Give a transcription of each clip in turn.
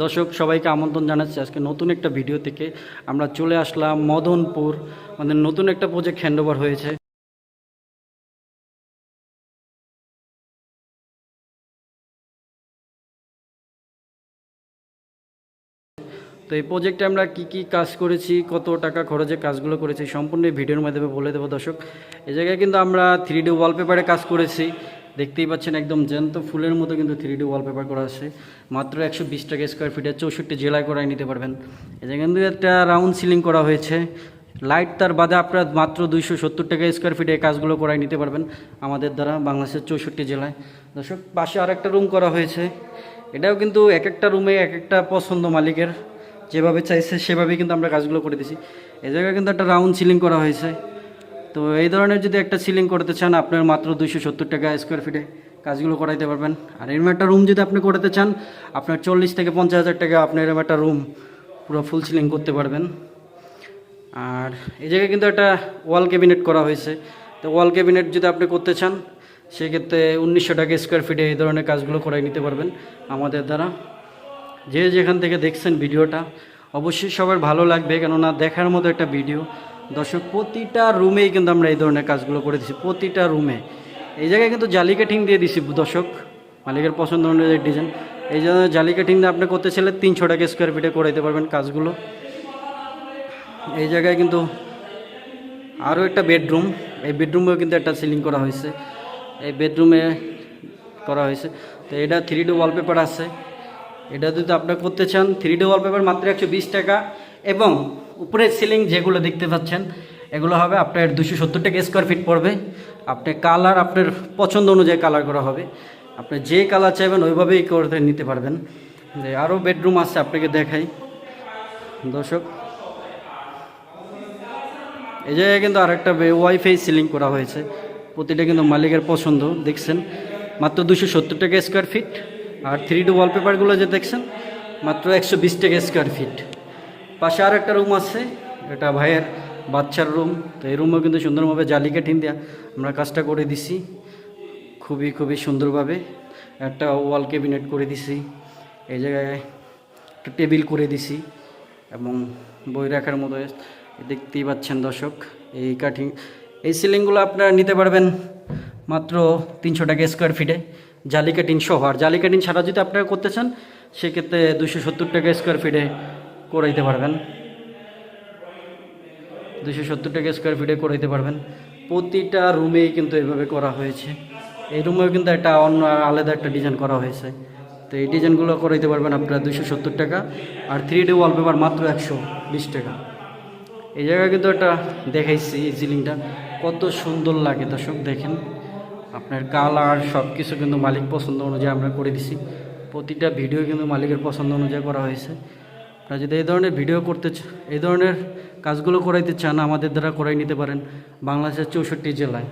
দর্শক সবাইকে আমন্ত্রণ জানাচ্ছি আজকে নতুন একটা ভিডিও থেকে। আমরা চলে আসলাম মদনপুর, আমাদের নতুন একটা প্রজেক্ট হ্যান্ডওভার হয়েছে। তো এই প্রজেক্টে আমরা কি কি কাজ করেছি, কত টাকা খরচে কাজগুলো করেছি সম্পূর্ণ এই ভিডিওর মাধ্যমে বলে দেবো দর্শক। এই জায়গায় কিন্তু আমরা 3D ওয়ালপেপারে কাজ করেছি, দেখতেই পাচ্ছেন একদম জ্যান্ত ফুলের মতো কিন্তু 3D ওয়ালপেপার করা আছে। মাত্র 120 টাকা স্কোয়ার ফিটে 64 জেলায় করাই নিতে পারবেন। এই জায়গায় কিন্তু একটা রাউন্ড সিলিং করা হয়েছে, লাইট তার বাদে আপনার মাত্র 270 টাকা স্কোয়ার ফিটে এই কাজগুলো করাই নিতে পারবেন আমাদের দ্বারা বাংলাদেশের 64 জেলায়। দর্শক পাশে আর একটা রুম করা হয়েছে, এটাও কিন্তু এক একটা রুমে এক একটা পছন্দ মালিকের, যেভাবে চাইছে সেভাবেই কিন্তু আমরা কাজগুলো করে দিছি। এই জায়গায় কিন্তু একটা রাউন্ড সিলিং করা হয়েছে। তো এই ধরনের যদি একটা সিলিং করতে চান আপনার মাত্র 270 টাকা স্কোয়ার ফিটে কাজগুলো করাইতে পারবেন। আর এরকম একটা রুম যদি আপনি করতে চান আপনার 40 থেকে 50 হাজার টাকা আপনি এরকম একটা রুম পুরো ফুল সিলিং করতে পারবেন। আর এই জায়গায় কিন্তু একটা ওয়াল ক্যাবিনেট করা হয়েছে। তো ওয়াল ক্যাবিনেট যদি আপনি করতে চান সেক্ষেত্রে 1900 টাকা স্কোয়ার ফিটে এই ধরনের কাজগুলো করাই নিতে পারবেন আমাদের দ্বারা। যে যেখান থেকে দেখছেন ভিডিওটা অবশ্যই সবার ভালো লাগবে, কেননা দেখার মতো একটা ভিডিও। দর্শক প্রতিটা রুমেই কিন্তু আমরা এই ধরনের কাজগুলো করে দিচ্ছি, প্রতিটা রুমে। এই জায়গায় কিন্তু জালি কাটিং দিয়ে দিছি দর্শক, মালিকের পছন্দ অনুযায়ী ডিজাইন। এই জন্য জালি কাটিং দিয়ে আপনি করতে চাইলে 300 টাকা স্কোয়ার ফিটে করাইতে পারবেন কাজগুলো। এই জায়গায় কিন্তু আরও একটা বেডরুম, এই বেডরুমেও কিন্তু একটা সিলিং করা হয়েছে, এই বেডরুমে করা হয়েছে। তো এটা 3D ওয়ালপেপার আছে, এটা যদি আপনি করতে চান 3D ওয়ালপেপার মাত্র 120 টাকা। এবং উপরের সিলিং যেগুলো দেখতে পাচ্ছেন এগুলো হবে আপনার 270 টাকা স্কোয়ার ফিট পড়বে। আপনি কালার আপনার পছন্দ অনুযায়ী কালার করা হবে, আপনি যে কালার চাইবেন ওইভাবেই করে নিতে পারবেন। যে আরও বেডরুম আছে আপনাকে দেখাই দর্শক। এই জায়গায় কিন্তু আরেকটা ওয়াইফাই সিলিং করা হয়েছে, প্রতিটা কিন্তু মালিকের পছন্দ। দেখছেন মাত্র 270 টাকা স্কোয়ার ফিট। আর 3D ওয়ালপেপারগুলো যে দেখছেন মাত্র 120 টাকা স্কোয়ার ফিট। পাশে আর একটা রুম আছে, এটা ভাইয়ের বাচ্চার রুম। তো এই রুমও কিন্তু সুন্দরভাবে জালি কাঠিন দেওয়া আমরা কাজটা করে দিছি, খুবই সুন্দরভাবে। একটা ওয়াল ক্যাবিনেট করে দিছি, এই জায়গায় একটা টেবিল করে দিছি এবং বই রাখার মতো দেখতেই পাচ্ছেন দর্শক। এই কাঠিং এই সিলিংগুলো আপনারা নিতে পারবেন মাত্র 300 টাকা স্কোয়ার ফিটে জালি কাটিং সহ। আর জালি কাটিং ছাড়া যদি আপনারা করতে চান সেক্ষেত্রে 270 টাকা স্কোয়ার ফিটে করাইতে পারবেন, 270 টাকা স্কোয়ার ফিটে করাইতে পারবেন। প্রতিটা রুমেই কিন্তু এইভাবে করা হয়েছে, এই রুমেও কিন্তু একটা অন্য আলাদা একটা ডিজাইন করা হয়েছে। তো এই ডিজাইনগুলো করাইতে পারবেন আপনারা 270 টাকা। আর 3D ওয়ালপেপার মাত্র 120 টাকা। এই জায়গায় কিন্তু একটা দেখাইছি এই সিলিংটা কত সুন্দর লাগে দর্শক, দেখেন আপনার কালার সব কিছু কিন্তু মালিক পছন্দ অনুযায়ী আমরা করে দিছি। প্রতিটা ভিডিও কিন্তু মালিকের পছন্দ অনুযায়ী করা হয়েছে। আপনারা যদি এই ধরনের ভিডিও করতে এই ধরনের কাজগুলো করাইতে চান আমাদের দ্বারা করাই নিতে পারেন বাংলাদেশের 64 জেলায়।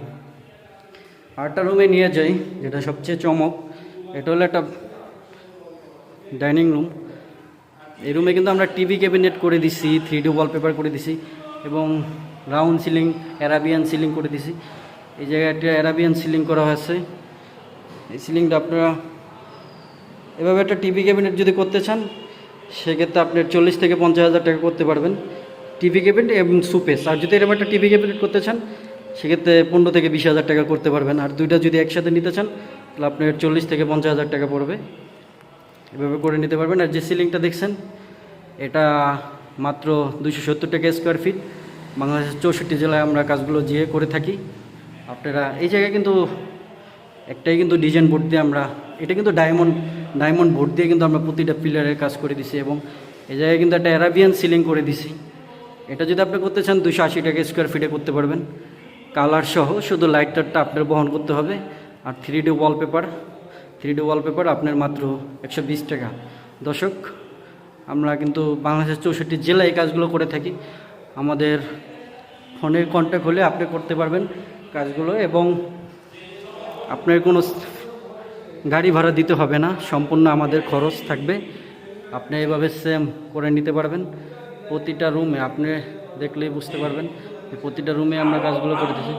আরেকটা রুমে নিয়ে যাই, যেটা সবচেয়ে চমক, এটা হলো একটা ডাইনিং রুম। এই রুমে কিন্তু আমরা টিভি ক্যাবিনেট করে দিছি, 3D ওয়ালপেপার করে দিছি এবং রাউন্ড সিলিং অ্যারাবিয়ান সিলিং করে দিছি। এই জায়গায় একটা অ্যারাবিয়ান সিলিং করা হয়েছে। এই সিলিংটা আপনারা এভাবে একটা টিভি ক্যাবিনেট যদি করতে চান সেক্ষেত্রে আপনার 40 থেকে 50 হাজার টাকা করতে পারবেন টিভি ক্যাবিনেট এবং সুপেস। আর যদি এরকম একটা টিভি ক্যাবিনেট করতে চান সেক্ষেত্রে 15 থেকে 20 হাজার টাকা করতে পারবেন। আর দুইটা যদি একসাথে নিতে চান তাহলে আপনার 40 থেকে 50 হাজার টাকা পড়বে, এভাবে করে নিতে পারবেন। আর যে সিলিংটা দেখছেন এটা মাত্র 270 টাকা স্কোয়ার ফিট। বাংলাদেশের 64 জেলায় আমরা কাজগুলো যেয়ে করে থাকি। আপনারা এই জায়গায় কিন্তু একটাই কিন্তু ডিজাইন বোর্ড দিয়ে আমরা, এটা কিন্তু ডায়মন্ড বোর্ড দিয়ে কিন্তু আমরা প্রতিটা পিলারের কাজ করে দিছি। এবং এই জায়গায় কিন্তু একটা অ্যারাবিয়ান সিলিং করে দিছি। এটা যদি আপনি করতে চান 280 টাকা স্কোয়ার ফিটে করতে পারবেন কালার সহ, শুধু লাইটারটা আপনার বহন করতে হবে। আর 3D ওয়ালপেপার আপনার মাত্র 120 টাকা। দর্শক আমরা কিন্তু বাংলাদেশের 64 জেলায় এই কাজগুলো করে থাকি। আমাদের ফোনের কন্ট্যাক্ট হলে আপনি করতে পারবেন কাজগুলো এবং আপনার কোনো গাড়ি ভাড়া দিতে হবে না, সম্পূর্ণ আমাদের খরচ থাকবে। আপনি এভাবে সেম করে নিতে পারবেন প্রতিটা রুমে। আপনি দেখলেই বুঝতে পারবেন প্রতিটা রুমে আমরা কাজগুলো করে দিচ্ছি।